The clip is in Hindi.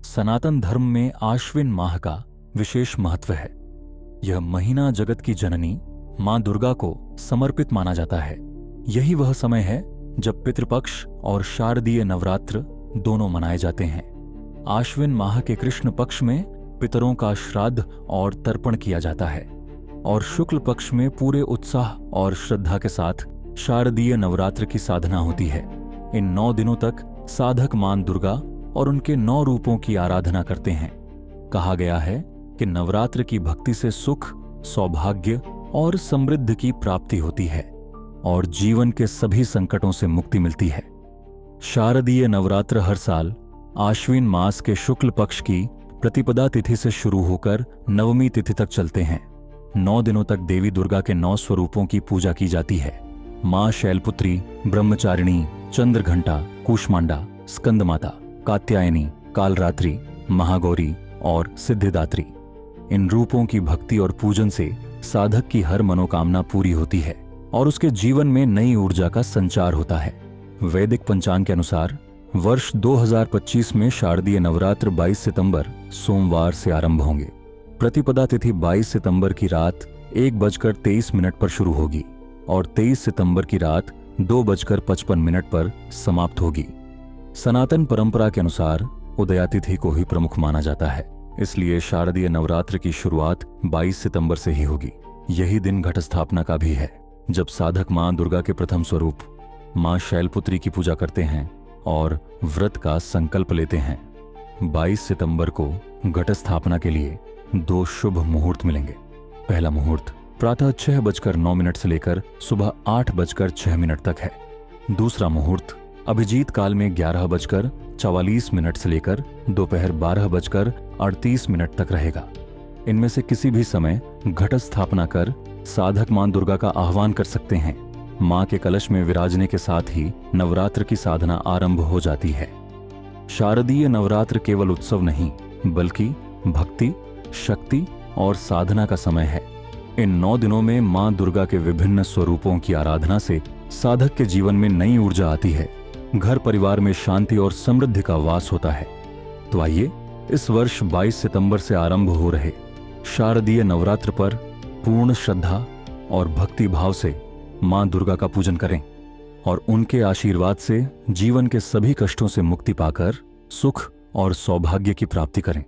सनातन धर्म में आश्विन माह का विशेष महत्व है। यह महीना जगत की जननी मां दुर्गा को समर्पित माना जाता है। यही वह समय है जब पितृपक्ष और शारदीय नवरात्र दोनों मनाए जाते हैं। आश्विन माह के कृष्ण पक्ष में पितरों का श्राद्ध और तर्पण किया जाता है और शुक्ल पक्ष में पूरे उत्साह और श्रद्धा के साथ शारदीय नवरात्र की साधना होती है। इन 9 दिनों तक साधक मां दुर्गा और उनके 9 रूपों की आराधना करते हैं। कहा गया है कि नवरात्र की भक्ति से सुख, सौभाग्य और समृद्धि की प्राप्ति होती है और जीवन के सभी संकटों से मुक्ति मिलती है। शारदीय नवरात्र हर साल आश्विन मास के शुक्ल पक्ष की प्रतिपदा तिथि से शुरू होकर नवमी तिथि तक चलते हैं। 9 दिनों तक देवी दुर्गा के 9 स्वरूपों की पूजा की जाती है। मां शैलपुत्री, ब्रह्मचारिणी, चंद्रघंटा, कूष्मांडा, स्कंदमाता, कात्यायनी, कालरात्रि, महागौरी और सिद्धिदात्री। इन रूपों की भक्ति और पूजन से साधक की हर मनोकामना पूरी होती है और उसके जीवन में नई ऊर्जा का संचार होता है। वैदिक पंचांग के अनुसार वर्ष 2025 में शारदीय नवरात्र 22 सितंबर सोमवार से आरंभ होंगे। प्रतिपदा तिथि 22 सितंबर की रात 1:23 पर शुरू होगी और 23 सितंबर की रात 2:55 पर समाप्त होगी। सनातन परंपरा के अनुसार उदया तिथि को ही प्रमुख माना जाता है, इसलिए शारदीय नवरात्र की शुरुआत 22 सितंबर से ही होगी। यही दिन घट स्थापना का भी है, जब साधक मां दुर्गा के प्रथम स्वरूप मां शैलपुत्री की पूजा करते हैं और व्रत का संकल्प लेते हैं। 22 सितंबर को घट स्थापना के लिए 2 शुभ मुहूर्त मिलेंगे। पहला मुहूर्त प्रातः 6:09 से लेकर सुबह 8:06 तक है। दूसरा मुहूर्त अभिजीत काल में 11:44 से लेकर दोपहर 12:38 तक रहेगा। इनमें से किसी भी समय घट स्थापना कर साधक मां दुर्गा का आह्वान कर सकते हैं। मां के कलश में विराजने के साथ ही नवरात्र की साधना आरंभ हो जाती है। शारदीय नवरात्र केवल उत्सव नहीं, बल्कि भक्ति, शक्ति और साधना का समय है। इन 9 दिनों में मां दुर्गा के विभिन्न स्वरूपों की आराधना से साधक के जीवन में नई ऊर्जा आती है। घर परिवार में शांति और समृद्धि का वास होता है। तो आइए इस वर्ष 22 सितंबर से आरंभ हो रहे शारदीय नवरात्र पर पूर्ण श्रद्धा और भक्ति भाव से मां दुर्गा का पूजन करें और उनके आशीर्वाद से जीवन के सभी कष्टों से मुक्ति पाकर सुख और सौभाग्य की प्राप्ति करें।